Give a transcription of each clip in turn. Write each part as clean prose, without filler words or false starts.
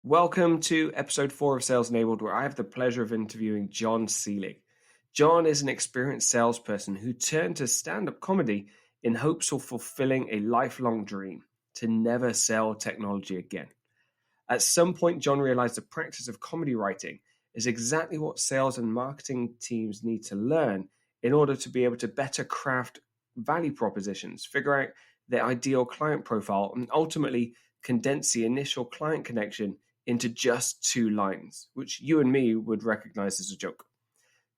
Welcome to episode 4 of Sales Enabled, where I have the pleasure of interviewing Jon Selig. Jon is an experienced salesperson who turned to stand-up comedy in hopes of fulfilling a lifelong dream to never sell technology again. At some point, Jon realized the practice of comedy writing is exactly what sales and marketing teams need to learn in order to be able to better craft value propositions, figure out their ideal client profile, and ultimately condense the initial client connection into just 2 lines, which you and me would recognize as a joke.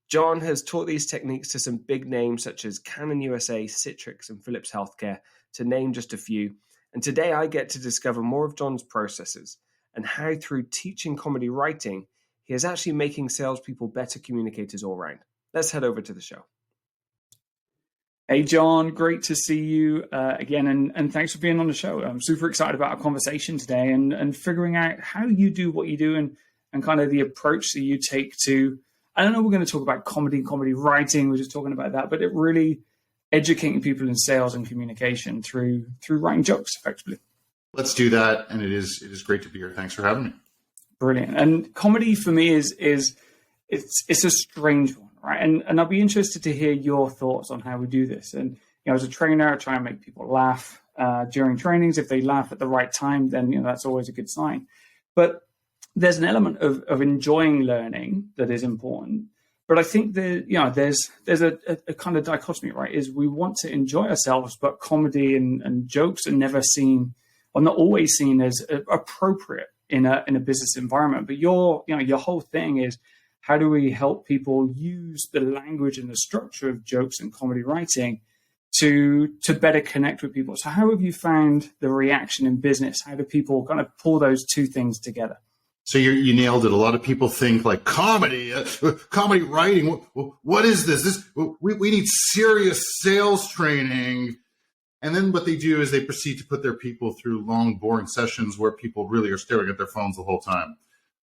Jon has taught these techniques to some big names such as Canon USA, Citrix and Philips Healthcare, to name just a few. And today I get to discover more of Jon's processes and how through teaching comedy writing, he is actually making salespeople better communicators all around. Let's head over to the show. Hey, Jon, great to see you again, and thanks for being on the show. I'm super excited about our conversation today and figuring out how you do what you do and kind of the approach that you take to, I don't know, we're going to talk about comedy writing, we're just talking about that, but it really educating people in sales and communication through writing jokes, effectively. Let's do that, and it is great to be here. Thanks for having me. Brilliant. And comedy for me is it's a strange one. Right. And I'll be interested to hear your thoughts on how we do this. And, as a trainer, I try and make people laugh during trainings. If they laugh at the right time, then, that's always a good sign. But there's an element of enjoying learning that is important. But I think there's a kind of dichotomy, right, is we want to enjoy ourselves, but comedy and jokes are never seen or not always seen as appropriate in a business environment. But your whole thing is, how do we help people use the language and the structure of jokes and comedy writing to better connect with people? So how have you found the reaction in business? How do people kind of pull those two things together? So you nailed it. A lot of people think like comedy writing. What is this? We need serious sales training. And then what they do is they proceed to put their people through long, boring sessions where people really are staring at their phones the whole time.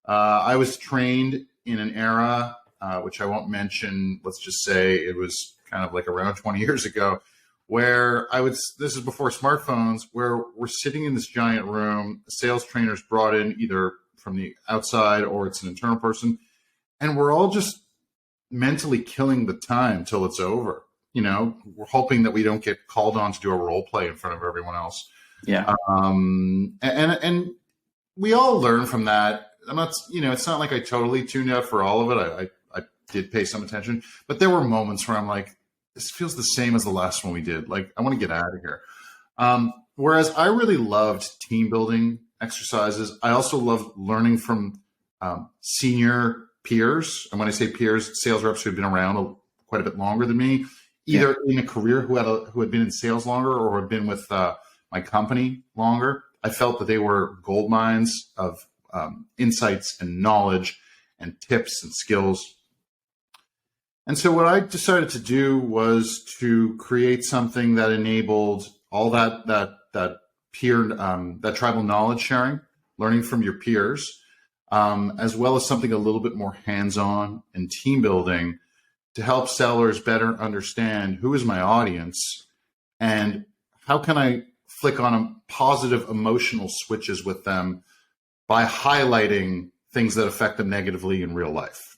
I was trained in an era, which I won't mention, let's just say it was kind of like around 20 years ago, where this is before smartphones, where we're sitting in this giant room, sales trainers brought in either from the outside or it's an internal person, and we're all just mentally killing the time till it's over. We're hoping that we don't get called on to do a role play in front of everyone else. Yeah. And we all learn from that. I'm not, it's not like I totally tuned out for all of it. I did pay some attention, but there were moments where I'm like, this feels the same as the last one we did. Like, I want to get out of here. Whereas I really loved team building exercises. I also loved learning from senior peers. And when I say peers, sales reps who had been around quite a bit longer than me, either in a career who had been in sales longer or had been with my company longer. I felt that they were gold mines of insights and knowledge and tips and skills. And so what I decided to do was to create something that enabled all that peer, that tribal knowledge sharing, learning from your peers, as well as something a little bit more hands-on and team building to help sellers better understand who is my audience and how can I flick on a positive emotional switches with them by highlighting things that affect them negatively in real life.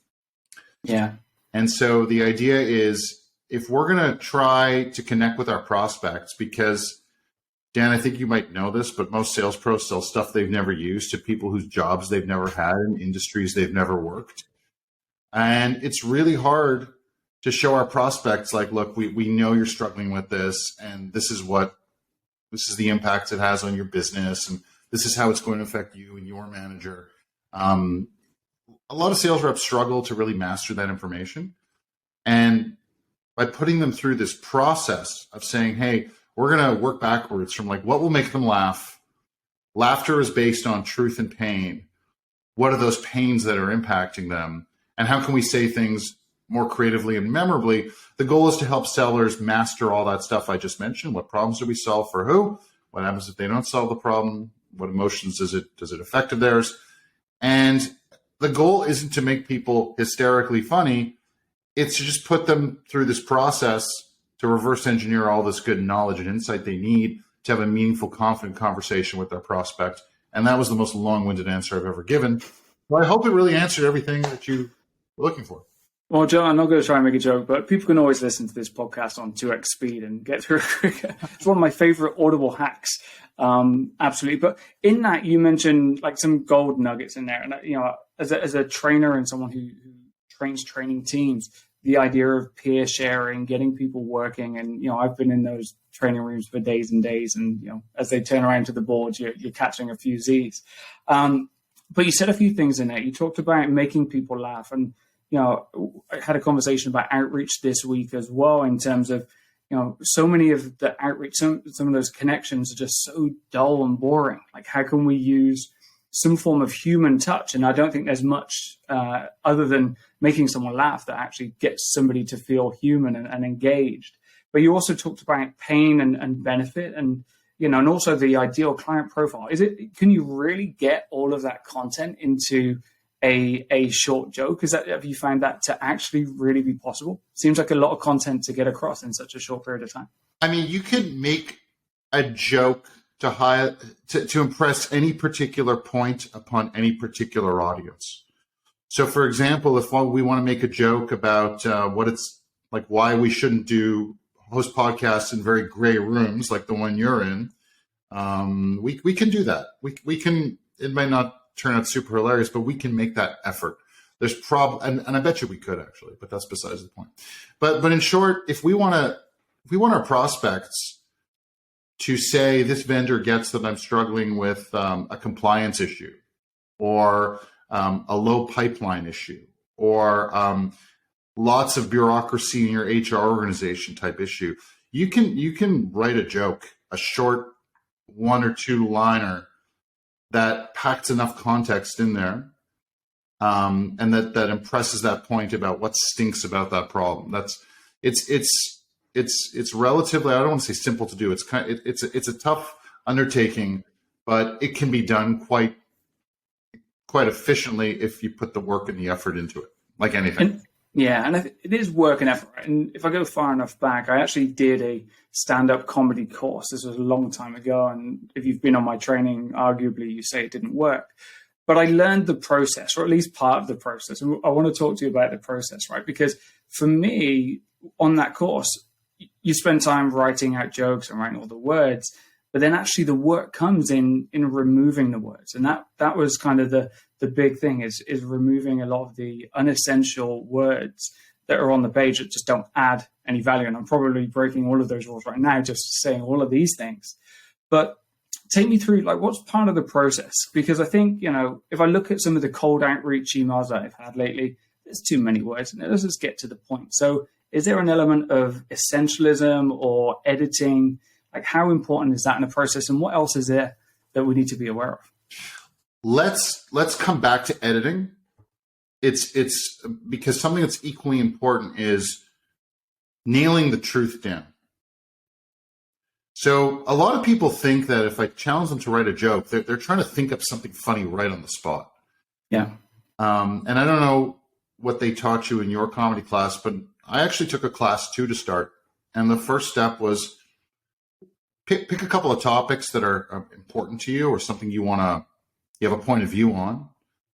Yeah. And so the idea is, if we're going to try to connect with our prospects, because Dan, I think you might know this, but most sales pros sell stuff they've never used to people whose jobs they've never had in industries they've never worked. And it's really hard to show our prospects like, look, we know you're struggling with this, and this is the impact it has on your business, and this is how it's going to affect you and your manager. A lot of sales reps struggle to really master that information. And by putting them through this process of saying, hey, we're going to work backwards from like, what will make them laugh? Laughter is based on truth and pain. What are those pains that are impacting them? And how can we say things more creatively and memorably? The goal is to help sellers master all that stuff I just mentioned. What problems do we solve for who? What happens if they don't solve the problem? What emotions does it affect of theirs? And the goal isn't to make people hysterically funny. It's to just put them through this process to reverse engineer all this good knowledge and insight they need to have a meaningful, confident conversation with their prospect And that was the most long-winded answer I've ever given. Well, I hope it really answered everything that you were looking for. Well, John, I'm not going to try and make a joke, but people can always listen to this podcast on 2x speed and get through it quicker. It's one of my favorite Audible hacks. Absolutely. But in that, you mentioned like some gold nuggets in there. And, as a trainer and someone who trains training teams, the idea of peer sharing, getting people working. And, I've been in those training rooms for days and days. And, as they turn around to the boards, you're catching a few Z's. But you said a few things in there. You talked about making people laugh. And, I had a conversation about outreach this week as well, in terms of, so many of the outreach, some of those connections are just so dull and boring. Like, how can we use some form of human touch? And I don't think there's much other than making someone laugh that actually gets somebody to feel human and engaged. But you also talked about pain and benefit and, and also the ideal client profile. Can you really get all of that content into a short joke? Have you found that to actually really be possible? Seems like a lot of content to get across in such a short period of time. I mean, you can make a joke to impress any particular point upon any particular audience. So, for example, if we want to make a joke about what it's like, why we shouldn't host podcasts in very gray rooms like the one you're in, we can do that. We can. It might not turn out super hilarious, but we can make that effort. There's and I bet you we could actually, but that's besides the point. But in short, if we want our prospects to say this vendor gets that I'm struggling with a compliance issue, or a low pipeline issue, or lots of bureaucracy in your HR organization type issue, you can write a joke, a short 1 or 2 liner that packs enough context in there, and that impresses that point about what stinks about that problem. It's relatively, I don't want to say simple to do. It's a tough undertaking, but it can be done quite efficiently if you put the work and the effort into it, like anything. And it is work and effort. And if I go far enough back, I actually did a stand-up comedy course. This was a long time ago. And if you've been on my training, arguably you say it didn't work. But I learned the process, or at least part of the process. And I want to talk to you about the process, right? Because for me, on that course, you spend time writing out jokes and writing all the words, but then actually the work comes in removing the words. And that was kind of the big thing is removing a lot of the unessential words that are on the page that just don't add any value. And I'm probably breaking all of those rules right now, just saying all of these things. But take me through, like, what's part of the process? Because I think, if I look at some of the cold outreach emails that I've had lately, there's too many words. And let's just get to the point. So is there an element of essentialism or editing? Like, how important is that in the process? And what else is there that we need to be aware of? Let's come back to editing. It's because something that's equally important is nailing the truth down. So a lot of people think that if I challenge them to write a joke, they're trying to think up something funny right on the spot. Yeah. And I don't know what they taught you in your comedy class, but I actually took a class too to start. And the first step was pick a couple of topics that are important to you, or something you have a point of view on.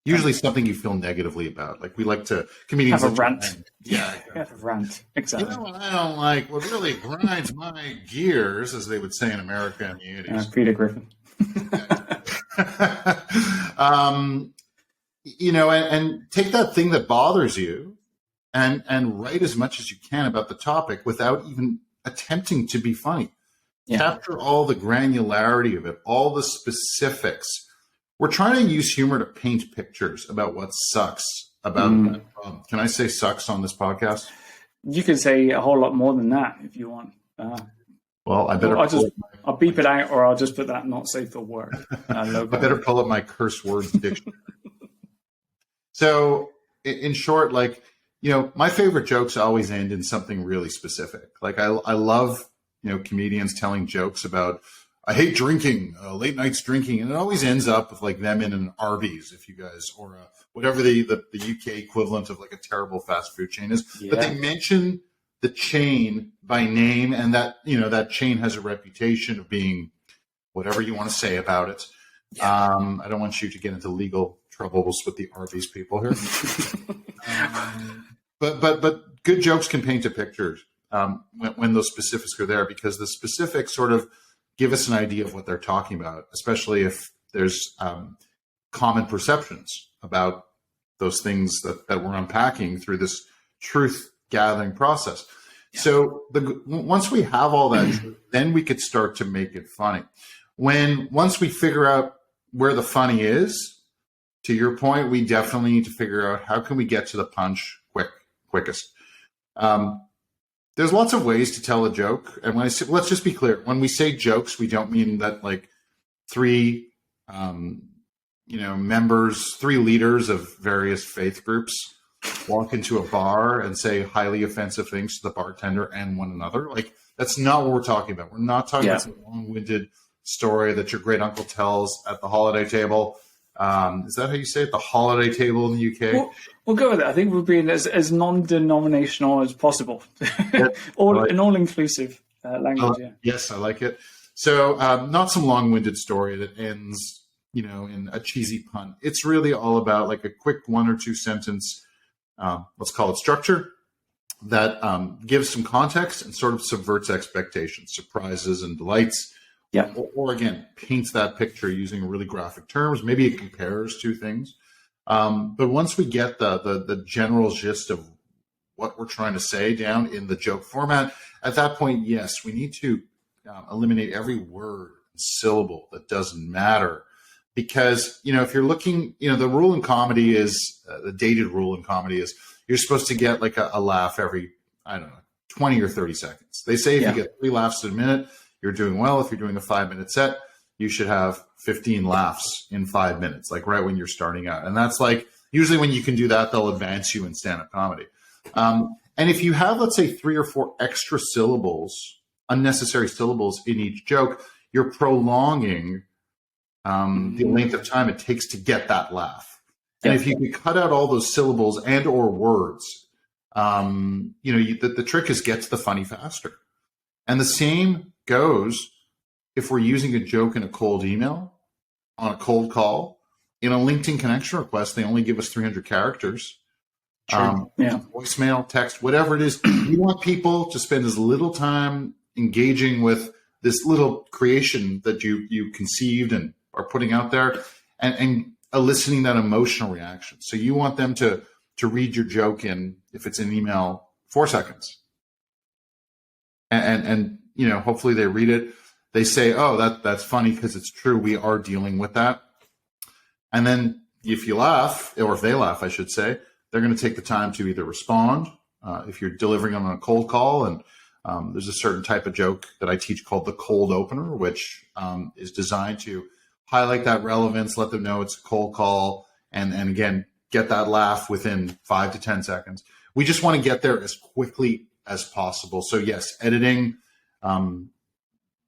Usually something you feel negatively about. Like, we like to, comedians have a rant. Yeah. Have a rant. Exactly. What I don't like, what really grinds my gears, as they would say in America in the 80s. Peter Griffin. And take that thing that bothers you and write as much as you can about the topic without even attempting to be funny. Yeah. Capture all the granularity of it, all the specifics. We're trying to use humor to paint pictures about what sucks about that problem. Can I say sucks on this podcast? You can say a whole lot more than that if you want. Well, I better. I'll beep it out, or I'll just put that not safe for work logo. I better pull up my curse words dictionary. So, in short, my favorite jokes always end in something really specific. Like, I love comedians telling jokes about, I hate drinking, late nights drinking, and it always ends up with like them in an Arby's, if you guys, or whatever the UK equivalent of like a terrible fast food chain is. Yeah. But they mention the chain by name, and that that chain has a reputation of being whatever you want to say about it. I don't want you to get into legal troubles with the Arby's people here. But good jokes can paint a picture when those specifics are there, because the specifics sort of give us an idea of what they're talking about, especially if there's common perceptions about those things that we're unpacking through this truth gathering process. Yeah. So once we have all that, then we could start to make it funny. Once we figure out where the funny is, to your point, we definitely need to figure out how can we get to the punch quickest. There's lots of ways to tell a joke. And when I say, let's just be clear, when we say jokes, we don't mean that like three leaders of various faith groups walk into a bar and say highly offensive things to the bartender and one another. Like, that's not what we're talking about. We're not talking about some long-winded story that your great uncle tells at the holiday table. Is that how you say it? The holiday table in the UK? We'll go with it. I think we're being as non-denominational as possible. An all-inclusive language. Yes, I like it. So not some long-winded story that ends, in a cheesy pun. It's really all about like a quick 1 or 2 sentence, let's call it structure, that gives some context and sort of subverts expectations, surprises and delights. Yeah. Or again, paints that picture using really graphic terms. Maybe it compares two things. But once we get the general gist of what we're trying to say down in the joke format, at that point, yes, we need to eliminate every word and syllable that doesn't matter. Because, if you're looking, the rule in comedy is, the dated rule in comedy is you're supposed to get like a laugh every, 20 or 30 seconds. They say if you get 3 laughs in a minute, you're doing well. If you're doing a 5-minute set, you should have 15 laughs in 5 minutes, like right when you're starting out. And that's like, usually when you can do that, they'll advance you in stand-up comedy. And if you have, let's say, 3 or 4 extra syllables, unnecessary syllables in each joke, you're prolonging the length of time it takes to get that laugh. And if you could cut out all those syllables and or words, the trick is get to the funny faster. And the same goes if we're using a joke in a cold email, on a cold call. In a LinkedIn connection request, they only give us 300 characters. Voicemail, text, whatever it is. We want people to spend as little time engaging with this little creation that you conceived and are putting out there and eliciting that emotional reaction. So you want them to read your joke in, if it's an email, 4 seconds. And hopefully they read it. They say, oh, that's funny because it's true. We are dealing with that. And then if you laugh, or if they laugh, I should say, they're going to take the time to either respond if you're delivering on a cold call. And there's a certain type of joke that I teach called the cold opener, which is designed to highlight that relevance, let them know it's a cold call, and again, get that laugh within 5 to 10 seconds. We just want to get there as quickly as possible. So yes, editing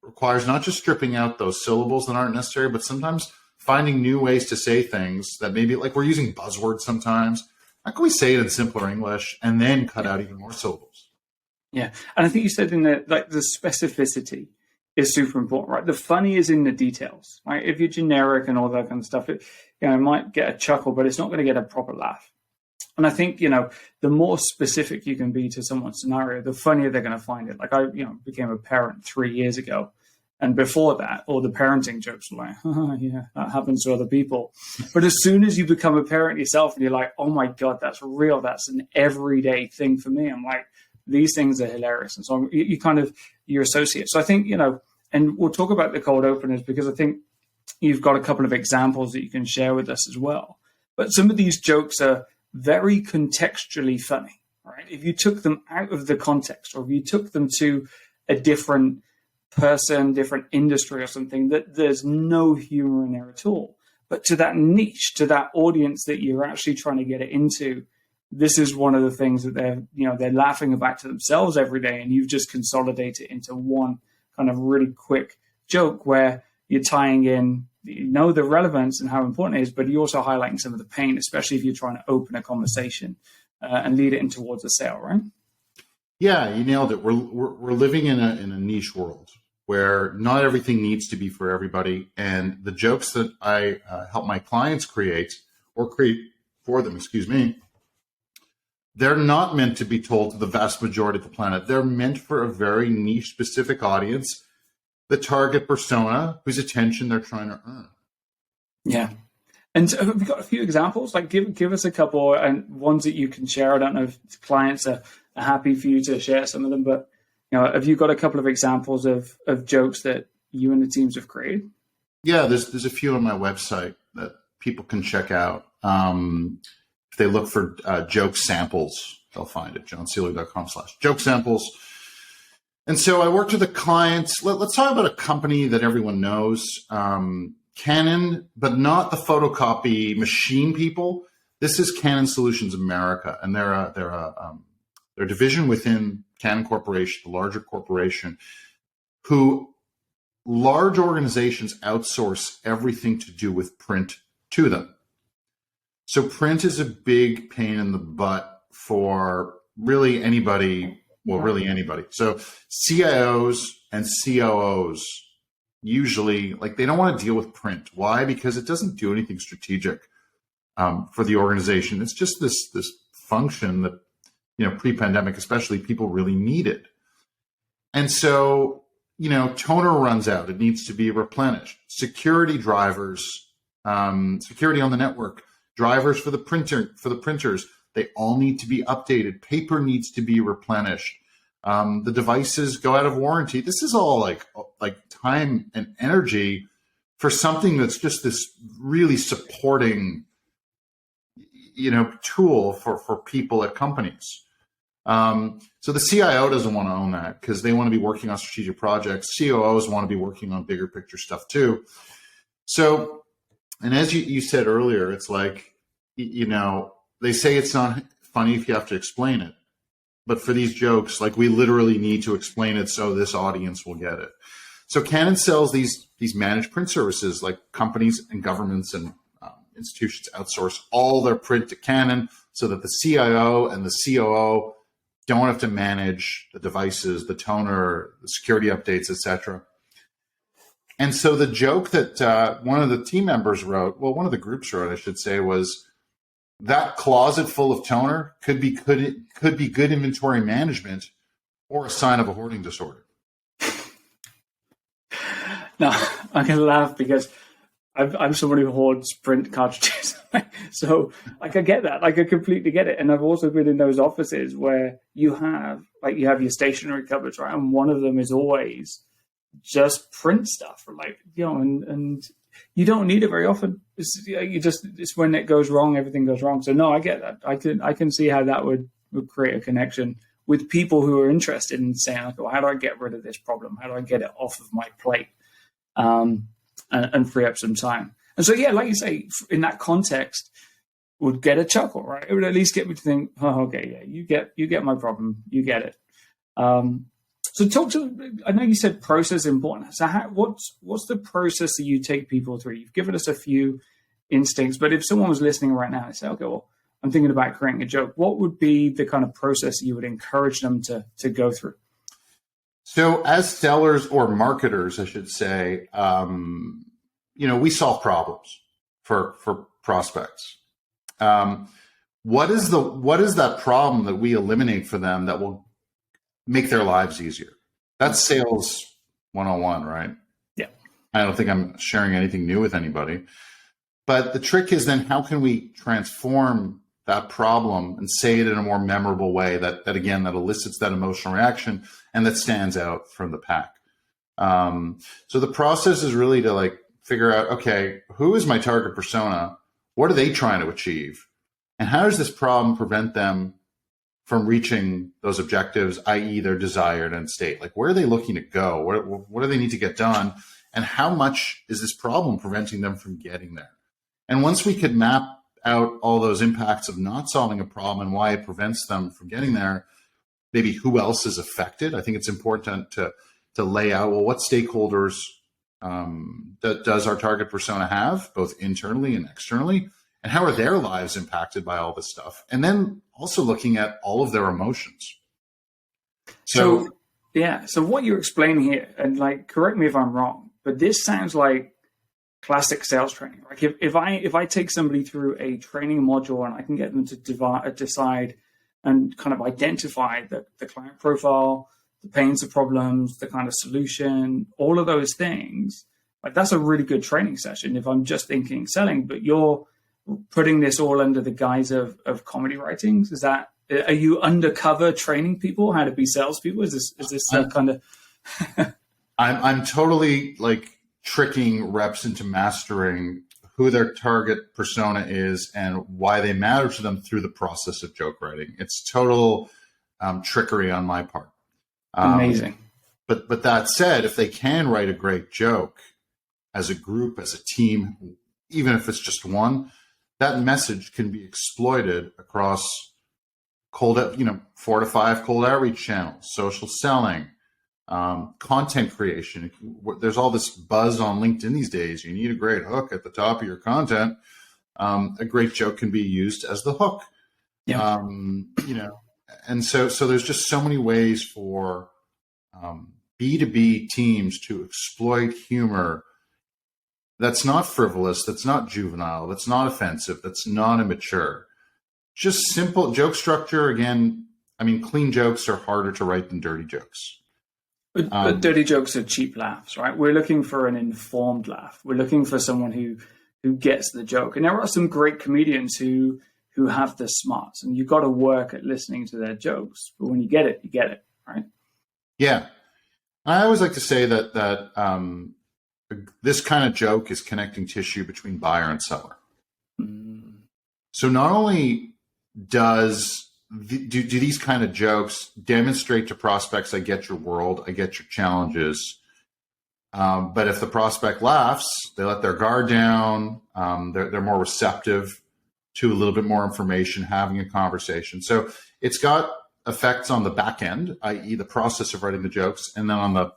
requires not just stripping out those syllables that aren't necessary, but sometimes finding new ways to say things that maybe, like, we're using buzzwords sometimes. How can we say it in simpler English and then cut out even more syllables? Yeah. And I think you said in the specificity is super important, right? The funny is in the details, right? If you're generic and all that kind of stuff, it might get a chuckle, but it's not going to get a proper laugh. And I think, the more specific you can be to someone's scenario, the funnier they're going to find it. Like I, became a parent 3 years ago. And before that, all the parenting jokes were like, that happens to other people. But as soon as you become a parent yourself and you're like, oh my God, that's real. That's an everyday thing for me. I'm like, these things are hilarious. And so you associate. So I think, and we'll talk about the cold openers because I think you've got a couple of examples that you can share with us as well. But some of these jokes are very contextually funny, right? If you took them out of the context, or if you took them to a different person, different industry or something, that there's no humor in there at all. But to that niche, to that audience that you're actually trying to get it into, this is one of the things that they're laughing back to themselves every day, and you've just consolidated it into one kind of really quick joke where you're tying in, the relevance and how important it is, but you're also highlighting some of the pain, especially if you're trying to open a conversation and lead it in towards a sale, right? Yeah, you nailed it. We're living in a niche world where not everything needs to be for everybody. And the jokes that I help my clients create for them, they're not meant to be told to the vast majority of the planet. They're meant for a very niche specific audience, the target persona whose attention they're trying to earn. Yeah. And have you got a few examples? Like give us a couple and ones that you can share. I don't know if clients are happy for you to share some of them, but have you got a couple of examples of jokes that you and the teams have created? Yeah, there's a few on my website that people can check out. If they look for joke samples, they'll find it, jonselig.com/joke samples. And so I worked with a client. Let's talk about a company that everyone knows, Canon, but not the photocopy machine people. This is Canon Solutions America, and they're a division within Canon Corporation, the larger corporation, who large organizations outsource everything to do with print to them. So print is a big pain in the butt for really anybody. So CIOs and COOs usually, they don't want to deal with print. Why? Because it doesn't do anything strategic for the organization. It's just this function that, pre-pandemic especially, people really needed. And so, toner runs out. It needs to be replenished. Security drivers, security on the network, drivers for the printers, they all need to be updated. Paper needs to be replenished. The devices go out of warranty. This is all like time and energy for something that's just this really supporting, tool for people at companies. So the CIO doesn't want to own that because they want to be working on strategic projects. COOs want to be working on bigger picture stuff too. So, and as you said earlier, it's like, they say it's not funny if you have to explain it. But for these jokes, we literally need to explain it so this audience will get it. So Canon sells these managed print services, like companies and governments and institutions outsource all their print to Canon so that the CIO and the COO don't have to manage the devices, the toner, the security updates, etc. And so the joke that one of the team members wrote, one of the groups wrote, I should say, was that closet full of toner could be good inventory management or a sign of a hoarding disorder. Now, I can laugh because I'm somebody who hoards print cartridges. So, I get that. I completely get it. And I've also been in those offices where you have your stationery cupboards, right? And one of them is always just print stuff, and you don't need it very often. It's when it goes wrong, everything goes wrong. So no, I get that. I can see how that would create a connection with people who are interested in saying, how do I get rid of this problem? How do I get it off of my plate? And free up some time. And so, yeah, like you say, in that context, would get a chuckle, right? It would at least get me to think, oh, okay, yeah, you get my problem, you get it. So I know you said process is important. So what's the process that you take people through? You've given us a few instincts, but if someone was listening right now and say, okay, well, I'm thinking about creating a joke, what would be the kind of process you would encourage them to go through? So as sellers or marketers, I should say, we solve problems for prospects. What is that problem that we eliminate for them that will make their lives easier? That's sales 101, right? Yeah. I don't think I'm sharing anything new with anybody. But the trick is then how can we transform that problem and say it in a more memorable way that elicits that emotional reaction and that stands out from the pack. So the process is really to figure out, okay, who is my target persona? What are they trying to achieve? And how does this problem prevent them from reaching those objectives, i.e. their desired end state? Where are they looking to go? What do they need to get done? And how much is this problem preventing them from getting there? And once we could map out all those impacts of not solving a problem and why it prevents them from getting there, maybe who else is affected. I think it's important to lay out, what stakeholders does our target persona have, both internally and externally, and how are their lives impacted by all this stuff? And then also looking at all of their emotions. So Yeah. So what you're explaining here, and like, correct me if I'm wrong, but this sounds like classic sales training. Like if I take somebody through a training module and I can get them to decide and kind of identify the client profile, the pains, the problems, the kind of solution, all of those things, like that's a really good training session if I'm just thinking selling. But you're putting this all under the guise of comedy writings. Are you undercover training people how to be salespeople? Is this kind of? I'm totally like tricking reps into mastering who their target persona is and why they matter to them through the process of joke writing. It's total trickery on my part. Amazing. But that said, if they can write a great joke as a group, as a team, even if it's just one, that message can be exploited across 4 to 5 cold outreach channels, social selling, content creation. There's all this buzz on LinkedIn these days. You need a great hook at the top of your content. A great joke can be used as the hook. Yeah. And so there's just so many ways for B2B teams to exploit humor that's not frivolous, that's not juvenile, that's not offensive, that's not immature. Just simple joke structure. Again, I mean, clean jokes are harder to write than dirty jokes. But dirty jokes are cheap laughs, right? We're looking for an informed laugh. We're looking for someone who gets the joke. And there are some great comedians who have the smarts, and you've got to work at listening to their jokes. But when you get it, right? Yeah. I always like to say that this kind of joke is connecting tissue between buyer and seller. So not only do these kind of jokes demonstrate to prospects, I get your world, I get your challenges. But if the prospect laughs, they let their guard down. They're more receptive to a little bit more information, having a conversation. So it's got effects on the back end, i.e. the process of writing the jokes, and then on the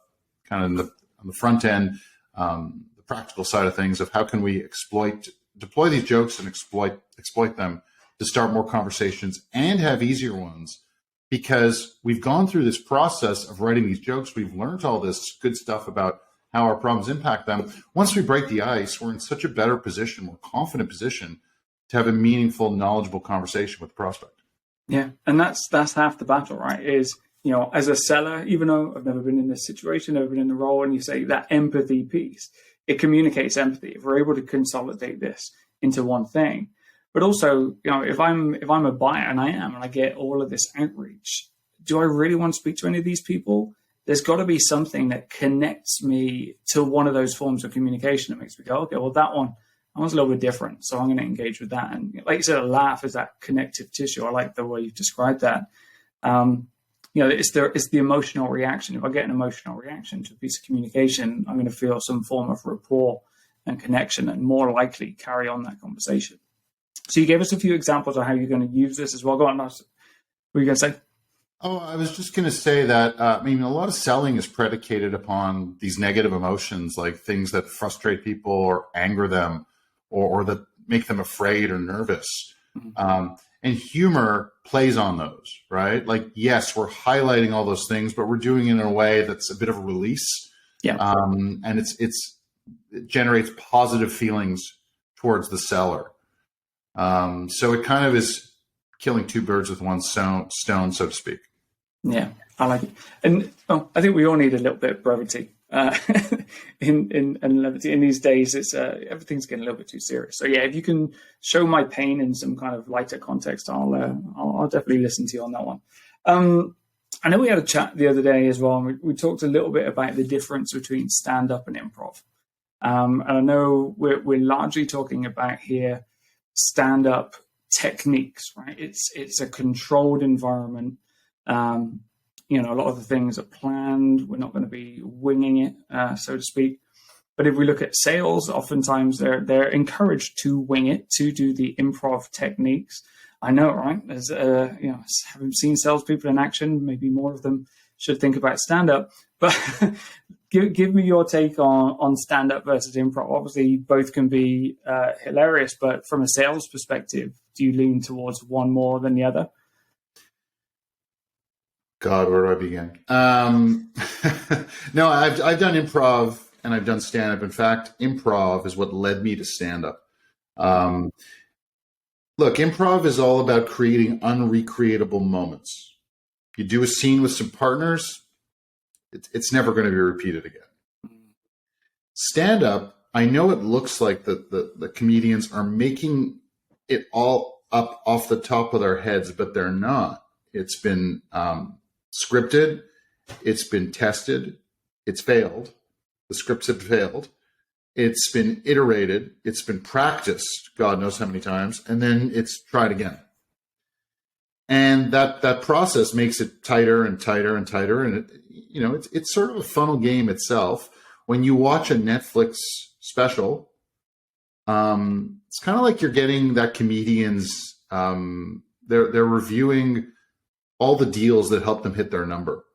on the front end, the practical side of things of how can we deploy these jokes and exploit them to start more conversations and have easier ones, because we've gone through this process of writing these jokes. We've learned all this good stuff about how our problems impact them. Once we break the ice, we're in such a better position, more confident position to have a meaningful, knowledgeable conversation with the prospect. Yeah, and that's half the battle, right? Is, as a seller, even though I've never been in this situation, never been in the role, and you say that empathy piece, it communicates empathy. If we're able to consolidate this into one thing, but also, if I'm a buyer, and I am, and I get all of this outreach, do I really want to speak to any of these people? There's got to be something that connects me to one of those forms of communication that makes me go, okay, well, that one's a little bit different, so I'm going to engage with that. And like you said, a laugh is that connective tissue. I like the way you've described that. It's the emotional reaction. If I get an emotional reaction to a piece of communication, I'm going to feel some form of rapport and connection, and more likely carry on that conversation. So you gave us a few examples of how you're going to use this as well. Go on, what were you going to say? Oh, I was just going to say that, a lot of selling is predicated upon these negative emotions, like things that frustrate people or anger them or that make them afraid or nervous. Mm-hmm. And humor plays on those, right? Like, yes, we're highlighting all those things, but we're doing it in a way that's a bit of a release. Yeah. And it generates positive feelings towards the seller. So it kind of is killing two birds with one stone, so to speak. Yeah, I like it. And I think we all need a little bit of brevity in levity. In these days, it's everything's getting a little bit too serious. So yeah, if you can show my pain in some kind of lighter context, I'll definitely listen to you on that one. I know we had a chat the other day as well, and we talked a little bit about the difference between stand-up and improv. And I know we're largely talking about here stand-up techniques, right? It's a controlled environment. A lot of the things are planned. We're not going to be winging it, so to speak. But if we look at sales, oftentimes they're encouraged to wing it, to do the improv techniques. I know, right? As having seen salespeople in action, maybe more of them should think about stand-up. But give me your take on stand-up versus improv. Obviously, both can be hilarious, but from a sales perspective, do you lean towards one more than the other? God, where do I begin? No, I've done improv and I've done stand-up. In fact, improv is what led me to stand-up. Look, improv is all about creating unrecreatable moments. You do a scene with some partners, it's never going to be repeated again. Stand-up, I know it looks like the comedians are making it all up off the top of their heads, but they're not. It's been scripted. It's been tested. It's failed. The scripts have failed. It's been iterated. It's been practiced, God knows how many times, and then it's tried again. And that process makes it tighter and tighter and tighter. And it's sort of a funnel game itself. When you watch a Netflix special, it's kind of like you're getting that comedian's. They're reviewing all the deals that help them hit their number.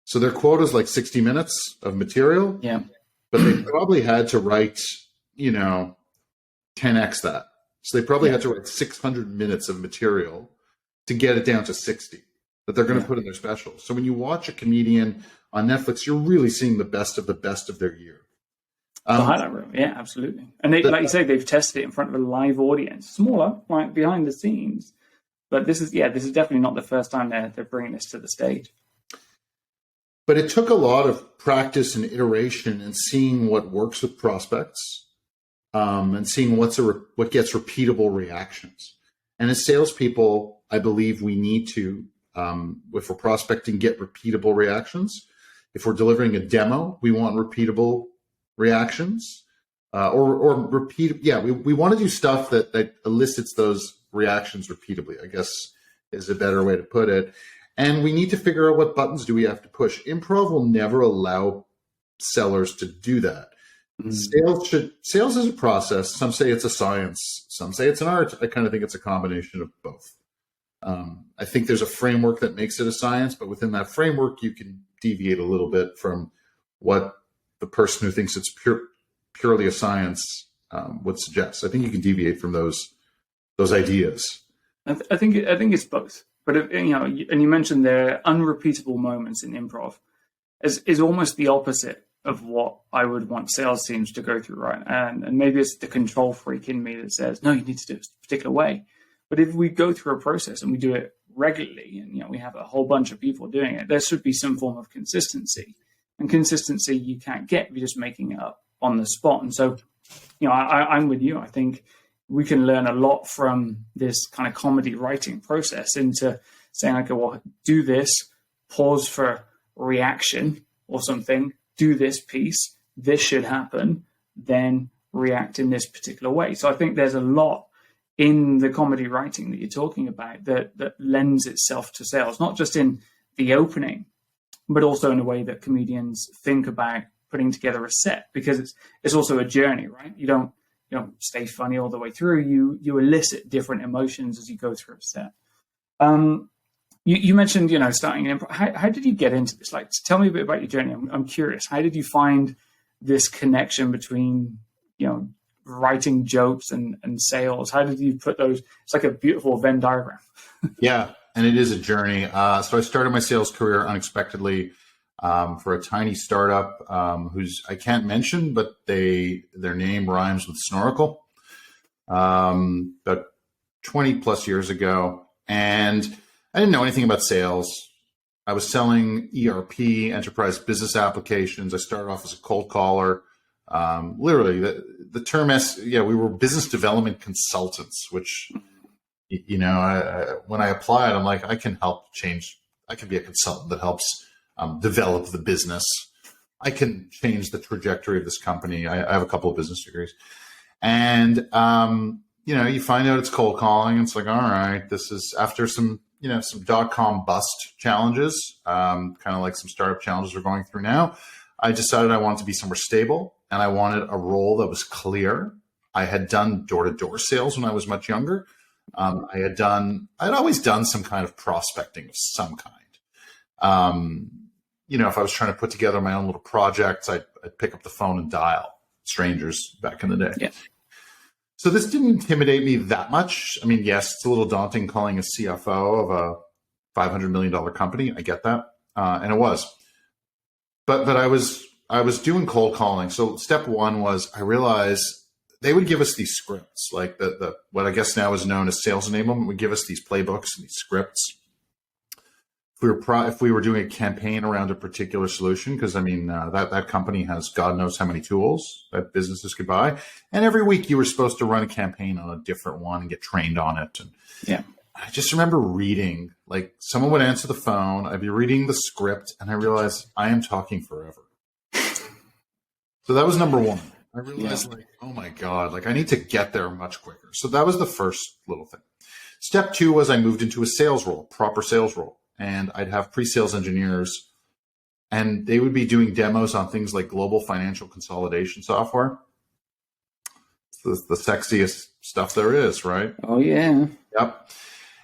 So their quota is like 60 minutes of material. Yeah. But they probably had to write, 10x that. So they probably had to write 600 minutes of material to get it down to 60 that they're going to put in their special. So when you watch a comedian on Netflix, you're really seeing the best of their year. The highlight reel, yeah, absolutely. And like you say, they've tested it in front of a live audience, smaller, like behind the scenes. But this is definitely not the first time they're bringing this to the stage. But it took a lot of practice and iteration and seeing what works with prospects, and seeing what gets repeatable reactions. And as salespeople, I believe we need to, if we're prospecting, get repeatable reactions. If we're delivering a demo, we want repeatable reactions, or repeat. Yeah, we want to do stuff that elicits those reactions repeatably, I guess is a better way to put it. And we need to figure out what buttons do we have to push. Improv will never allow sellers to do that. Sales is a process. Some say it's a science. Some say it's an art. I kind of think it's a combination of both. I think there's a framework that makes it a science, but within that framework, you can deviate a little bit from what the person who thinks it's purely a science would suggest. I think you can deviate from those ideas. I think it's both. But and you mentioned there unrepeatable moments in improv is almost the opposite of what I would want sales teams to go through, right? And maybe it's the control freak in me that says, no, you need to do it a particular way. But if we go through a process and we do it regularly, and we have a whole bunch of people doing it, there should be some form of consistency. And consistency you can't get if you're just making it up on the spot. And so, I'm with you. I think we can learn a lot from this kind of comedy writing process into saying, okay, well, do this, pause for reaction or something, do this piece, this should happen, then react in this particular way. So I think there's a lot in the comedy writing that you're talking about that lends itself to sales, not just in the opening, but also in a way that comedians think about putting together a set, because it's also a journey, right? You don't stay funny all the way through. You elicit different emotions as you go through a set. You mentioned, starting an improv. How did you get into this? Like, tell me a bit about your journey. I'm curious. How did you find this connection between, writing jokes and sales? How did you put those? It's like a beautiful Venn diagram. Yeah, and it is a journey. So I started my sales career unexpectedly for a tiny startup whose I can't mention, but their name rhymes with snorkel. About 20 plus years ago, and I didn't know anything about sales. I was selling ERP, enterprise business applications. I started off as a cold caller. Literally, the term we were business development consultants, which, when I applied, I'm like, I can be a consultant that helps develop the business. I can change the trajectory of this company. I have a couple of business degrees. And, you find out it's cold calling. It's like, all right, this is after some .com bust challenges, kind of like some startup challenges we're going through now. I decided I wanted to be somewhere stable, and I wanted a role that was clear. I had done door-to-door sales when I was much younger. I'd always done some kind of prospecting of some kind. If I was trying to put together my own little projects, I'd pick up the phone and dial strangers back in the day. Yeah. So this didn't intimidate me that much. I mean, yes, it's a little daunting calling a CFO of a $500 million company. I get that. And it was. But I was doing cold calling. So step one was I realized they would give us these scripts, like the what I guess now is known as sales enablement would give us these playbooks and these scripts. If we were doing a campaign around a particular solution, because I mean that company has God knows how many tools that businesses could buy, and every week you were supposed to run a campaign on a different one and get trained on it. And yeah, I just remember reading, like someone would answer the phone, I'd be reading the script, and I realized I am talking forever. So that was number one. I realized like, oh my God, like I need to get there much quicker. So that was the first little thing. Step two was I moved into a sales role, proper sales role. And I'd have pre-sales engineers, and they would be doing demos on things like global financial consolidation software. It's the sexiest stuff there is, right? Oh, yeah. Yep.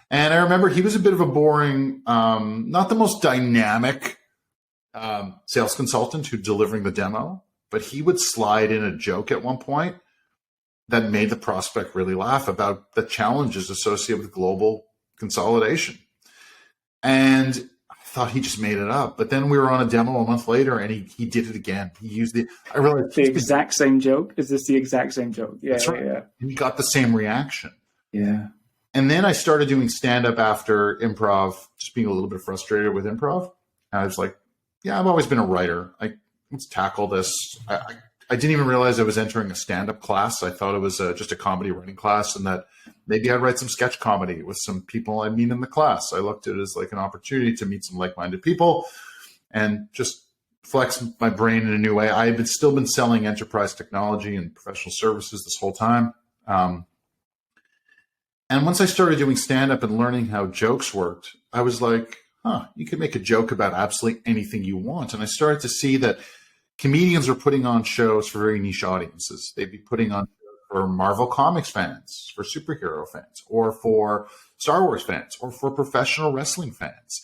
And I remember he was a bit of a boring, not the most dynamic sales consultant who's delivering the demo, but he would slide in a joke at one point that made the prospect really laugh about the challenges associated with global consolidation. And I thought he just made it up. But then we were on a demo a month later, and he did it again. He used I realized the exact same joke. Is this the exact same joke? Yeah, that's right. Yeah. He got the same reaction. Yeah. And then I started doing stand-up after improv, just being a little bit frustrated with improv. And I was like, yeah, I've always been a writer. Let's tackle this. I didn't even realize I was entering a stand-up class. I thought it was just a comedy writing class, and that maybe I'd write some sketch comedy with some people I meet in the class. I looked at it as like an opportunity to meet some like-minded people and just flex my brain in a new way. I had still been selling enterprise technology and professional services this whole time. And once I started doing stand-up and learning how jokes worked, I was like, you could make a joke about absolutely anything you want. And I started to see that comedians were putting on shows for very niche audiences. They'd be putting on for Marvel Comics fans, for superhero fans, or for Star Wars fans, or for professional wrestling fans.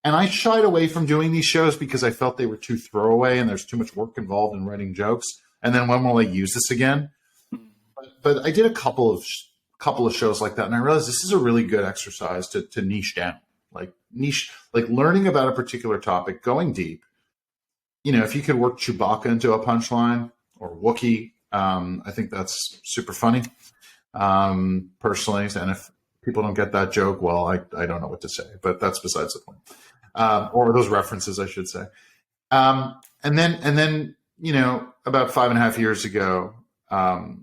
And I shied away from doing these shows because I felt they were too throwaway and there's too much work involved in writing jokes. And then when will I use this again? But I did a couple of shows like that, and I realized this is a really good exercise to niche down, like learning about a particular topic, going deep. You know, if you could work Chewbacca into a punchline or Wookiee, I think that's super funny, personally. And if people don't get that joke, well, I don't know what to say, but that's besides the point. Or those references, I should say. And then, you know, about 5.5 years ago, I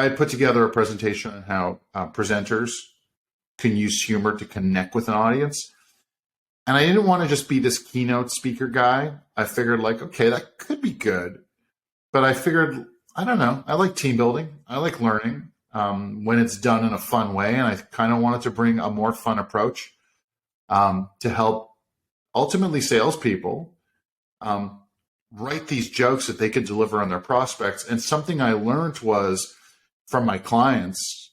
put together a presentation on how presenters can use humor to connect with an audience. And I didn't want to just be this keynote speaker guy. I figured like, okay, that could be good. But I figured, I don't know, I like team building. I like learning when it's done in a fun way. And I kind of wanted to bring a more fun approach to help ultimately salespeople write these jokes that they could deliver on their prospects. And something I learned was from my clients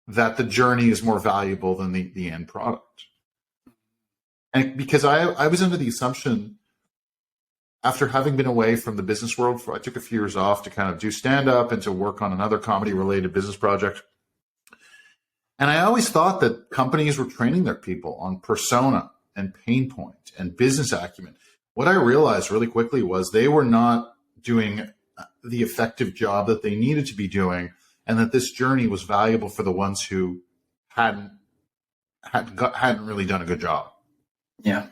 that the journey is more valuable than the end product. And because I was under the assumption, after having been away from the business world, I took a few years off to kind of do stand-up and to work on another comedy-related business project. And I always thought that companies were training their people on persona and pain point and business acumen. What I realized really quickly was they were not doing the effective job that they needed to be doing, and that this journey was valuable for the ones who hadn't really done a good job. Yeah.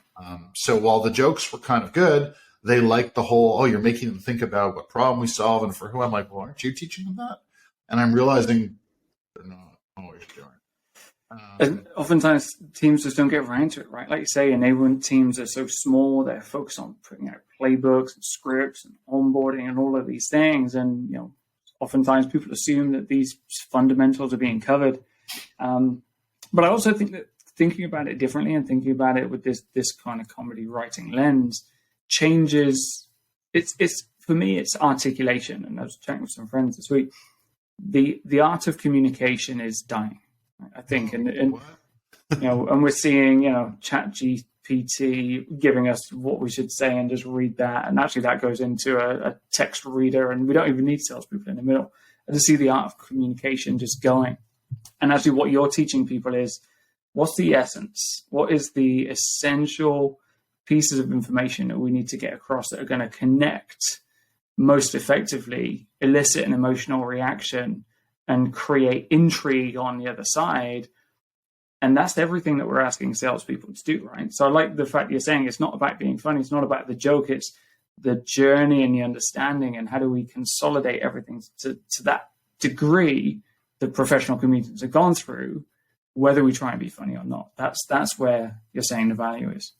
So while the jokes were kind of good, they liked the whole, you're making them think about what problem we solve and for who. I'm like, well, aren't you teaching them that? And I'm realizing they're not always doing it. And oftentimes teams just don't get around to it, right? Like you say, enablement teams are so small, they're focused on putting out playbooks and scripts and onboarding and all of these things. And, you know, oftentimes people assume that these fundamentals are being covered. But I also think that thinking about it differently and thinking about it with this kind of comedy writing lens changes. It's for me, it's articulation. And I was chatting with some friends this week. The art of communication is dying, I think, and you know, and we're seeing, you know, ChatGPT giving us what we should say and just read that, and actually that goes into a text reader, and we don't even need salespeople in the middle. I just see the art of communication just going, and actually what you're teaching people is what's the essence? What is the essential pieces of information that we need to get across that are going to connect most effectively, elicit an emotional reaction, and create intrigue on the other side? And that's everything that we're asking salespeople to do, right? So I like the fact you're saying it's not about being funny. It's not about the joke. It's the journey and the understanding, and how do we consolidate everything to that degree that professional comedians have gone through, whether we try and be funny or not. That's where you're saying the value is.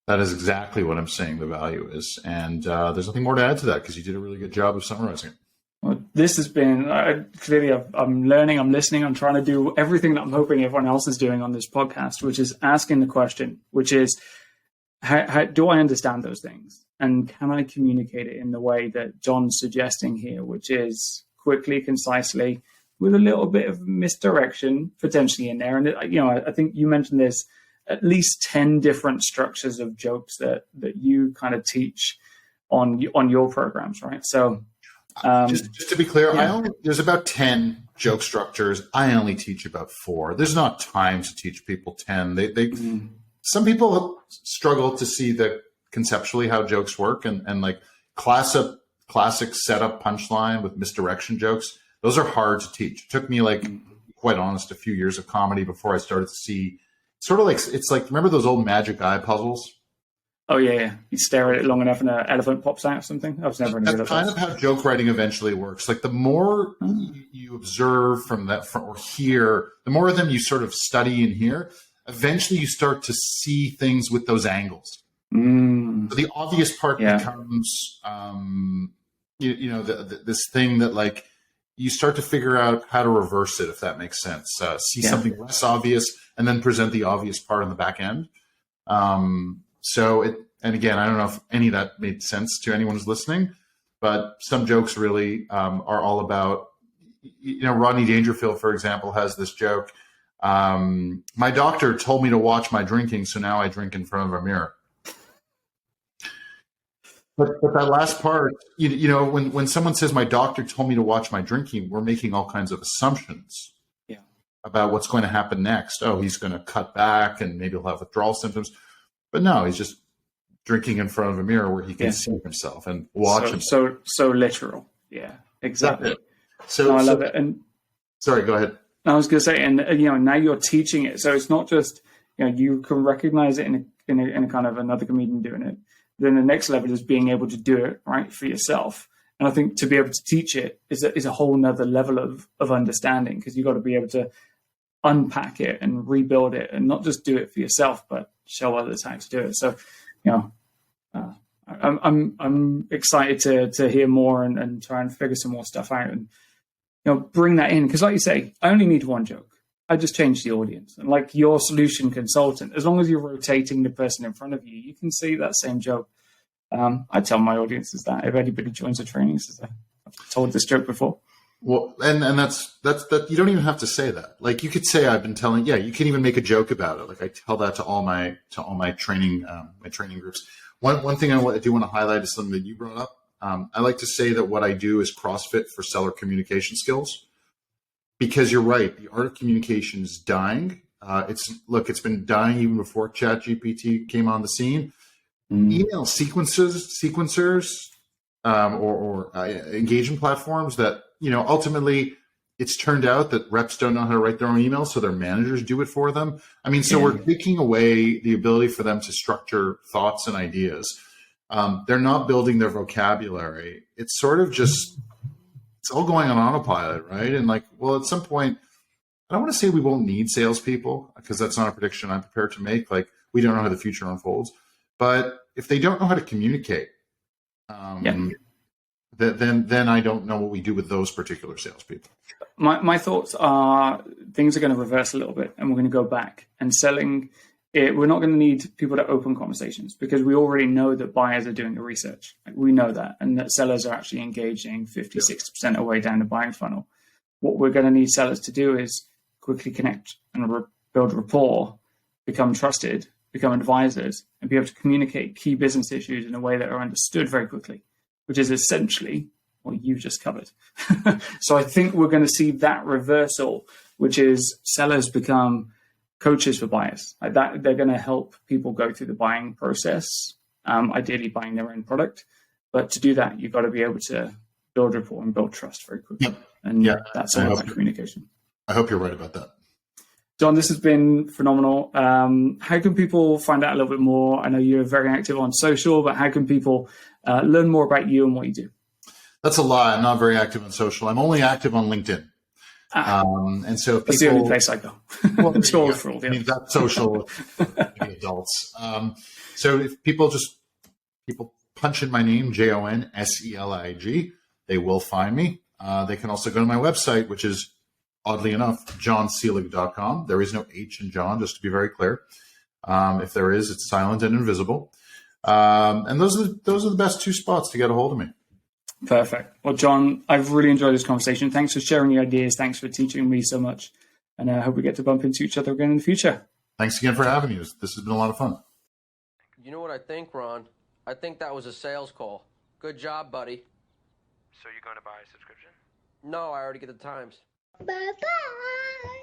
That is exactly what I'm saying the value is. And there's nothing more to add to that, because you did a really good job of summarizing it. Well, this has been, clearly I'm learning, I'm listening, I'm trying to do everything that I'm hoping everyone else is doing on this podcast, which is asking the question, which is, how do I understand those things? And can I communicate it in the way that Jon's suggesting here, which is quickly, concisely, with a little bit of misdirection potentially in there? And, I think you mentioned there's at least 10 different structures of jokes that you kind of teach on your programs, right? So, just to be clear, there's about 10 joke structures. I only teach about 4. There's not time to teach people 10. Some people struggle to see conceptually how jokes work, and like classic setup punchline with misdirection jokes. Those are hard to teach. It took me, quite honest, a few years of comedy before I started to see sort of it's like, remember those old magic eye puzzles? Oh yeah. You stare at it long enough and an elephant pops out or something. I was never into That's kind of how joke writing eventually works. Like the more you observe or hear, the more of them you sort of study and hear, eventually you start to see things with those angles. So the obvious part becomes, this thing that like you start to figure out how to reverse it, if that makes sense. See something less obvious and then present the obvious part on the back end. And again, I don't know if any of that made sense to anyone who's listening, but some jokes really are all about, Rodney Dangerfield, for example, has this joke. My doctor told me to watch my drinking, so now I drink in front of a mirror. But that last part, when someone says my doctor told me to watch my drinking, we're making all kinds of assumptions about what's going to happen next. Oh, he's going to cut back and maybe he'll have withdrawal symptoms. But no, he's just drinking in front of a mirror where he can see himself and watch himself. So literal. Yeah, exactly. So I love it. And sorry, go ahead. I was going to say, and now you're teaching it. So it's not just, you can recognize it in a kind of another comedian doing it. Then the next level is being able to do it right for yourself. And I think to be able to teach it is a whole nother level of understanding, because you've got to be able to unpack it and rebuild it, and not just do it for yourself, but show others how to do it. So, I'm excited to hear more and try and figure some more stuff out, and bring that in, because like you say, I only need one joke. I just change the audience, and like your solution consultant, as long as you're rotating the person in front of you, you can see that same joke. I tell my audiences that if anybody joins the training, says I've told this joke before. Well, and that's you don't even have to say that. Like you could say I've been telling. Yeah, you can even make a joke about it. Like I tell that to all my training groups. One thing I do want to highlight is something that you brought up. I like to say that what I do is CrossFit for seller communication skills, because you're right. The art of communication is dying. It's been dying even before ChatGPT came on the scene. Email sequencers, or engagement platforms that, ultimately it's turned out that reps don't know how to write their own emails, so their managers do it for them. I mean, so we're taking away the ability for them to structure thoughts and ideas. They're not building their vocabulary. It's sort of just, it's all going on autopilot, right? And at some point, I don't want to say we won't need salespeople, because that's not a prediction I'm prepared to make. Like, we don't know how the future unfolds. But if they don't know how to communicate, then I don't know what we do with those particular salespeople. My thoughts are things are going to reverse a little bit, and we're going to go back and selling it. We're not going to need people to open conversations, because we already know that buyers are doing the research. We know that, and that sellers are actually engaging 50, 60% of the way down the buying funnel. What we're going to need sellers to do is quickly connect and build rapport, become trusted, become advisors, and be able to communicate key business issues in a way that are understood very quickly, which is essentially what you've just covered. So I think we're going to see that reversal, which is sellers become coaches for buyers. Like that, they're going to help people go through the buying process, ideally buying their own product. But to do that, you've got to be able to build rapport and build trust very quickly. Yep. And that's all about communication. I hope you're right about that. Jon, this has been phenomenal. How can people find out a little bit more? I know you're very active on social, but how can people learn more about you and what you do? That's a lie. I'm not very active on social. I'm only active on LinkedIn. And so if that's the only place I go. Well, I mean, that's social adults. So if people punch in my name, JonSelig, they will find me. They can also go to my website, which is, oddly enough, jonselig.com. There is no H in John, just to be very clear. If there is, it's silent and invisible. And those are the best two spots to get a hold of me. Perfect. Well, Jon, I've really enjoyed this conversation. Thanks for sharing your ideas. Thanks for teaching me so much. And I hope we get to bump into each other again in the future. Thanks again for having me. This has been a lot of fun. You know what I think, Ron? I think that was a sales call. Good job, buddy. So you're going to buy a subscription? No, I already get the Times. Bye-bye.